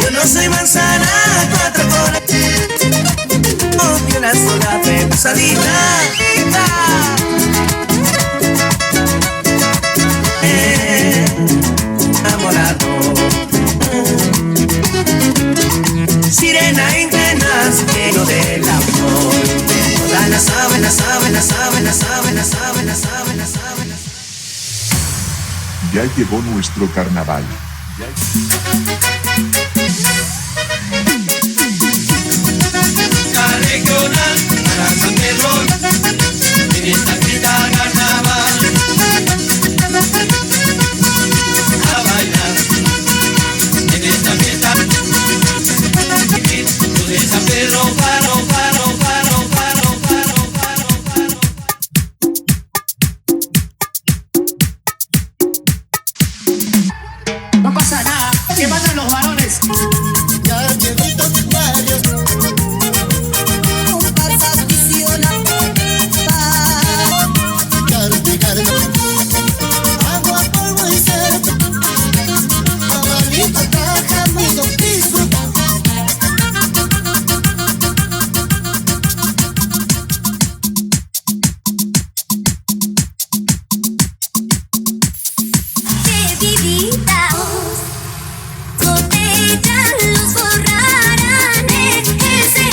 Yo no soy manzana, cuatro colas y una sola pesadita. Enamorado, sirena intenaz, lleno del amor. Todas las saben, las saben, las saben, las saben, las saben, las saben, las saben. Ya llegó nuestro carnaval. Regional para San Pedro, en esta fiesta carnaval, a bailar, en esta fiesta, yo de San Pedro paro, paro, paro, paro, paro, paro, paro. No pasa nada, que matan los varones. Ya llegó el tocayo. Agua, polvo y cerca, abuelita caja, amigo, disfruta. De vivita, botella, los borrarán ese.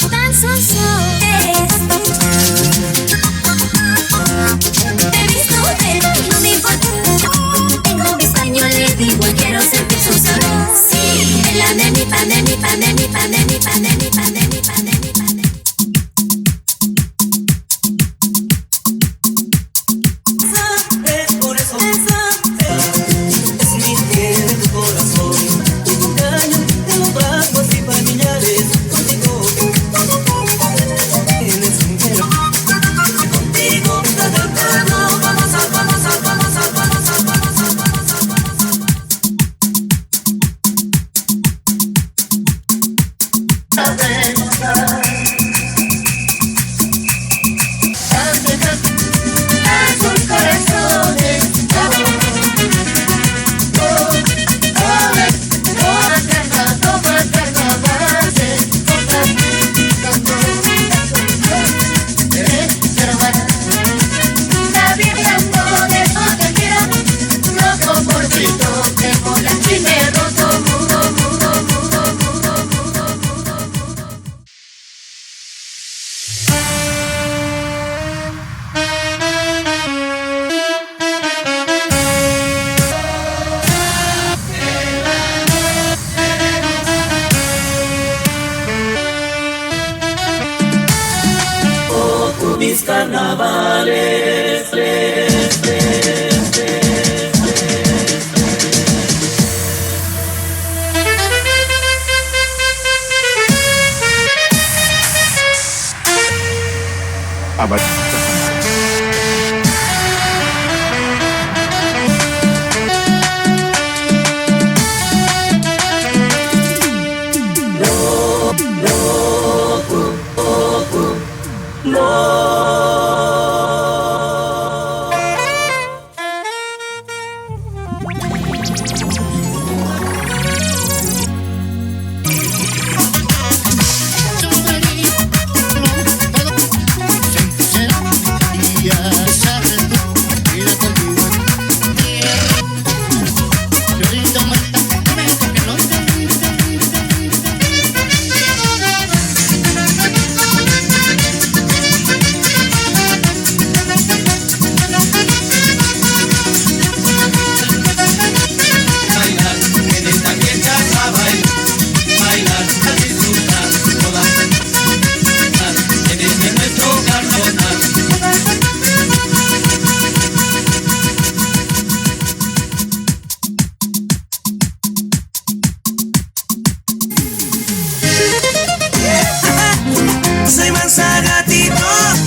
Tan sonsotes. Te he visto ver, no me importa. Tengo mis pañuelos, igual quiero sentir su sabor. Sí, el anemi, panemi, panemi, panemi, panemi, panemi, panemi, panemi. Es por eso, es mi fiel tu corazón. Tu cumpleaños de los brazos y familiares. Contigo tienes un cielo. Contigo todo el pueblo. Vamos a, vamos a, vamos a, vamos a, vamos a, vamos a, vamos Son corazones, mis carnavales.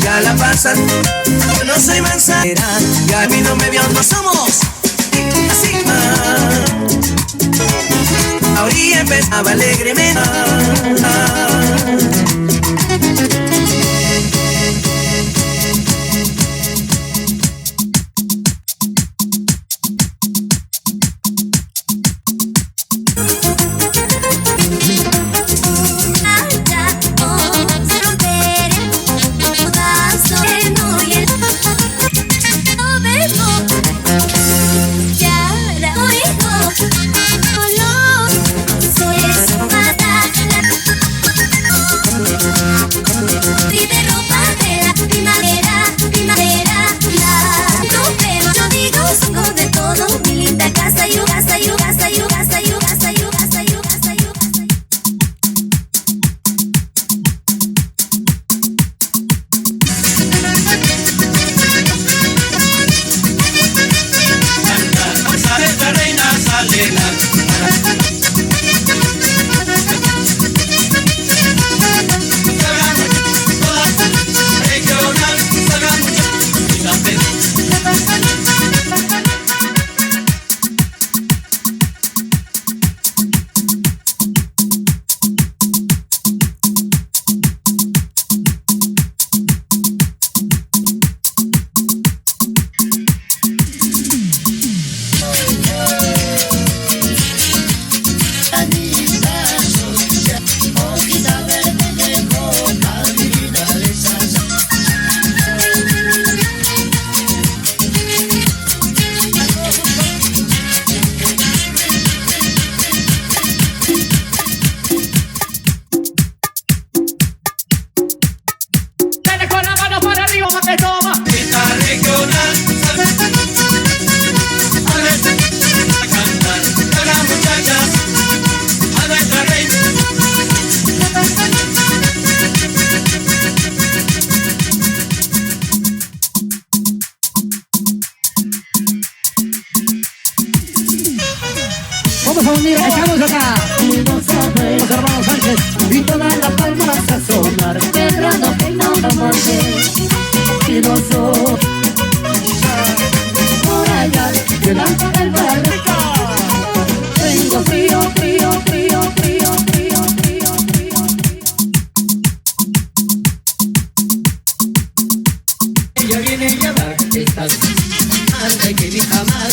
Ya la pasan, yo no soy manzanera, y a mí no me vio, no somos así. A orilla empezaba alegremente. Vamos a unir, echamos acá. Los hermanos Sánchez y todas las palmas a sonar. Quebrando que no vamos a ver. Y nosotros Por allá, delante del barrio. tengo frío, frío, frío, frío, frío, frío, frío. Ella viene y ya va. Estás mal, que mi jamás.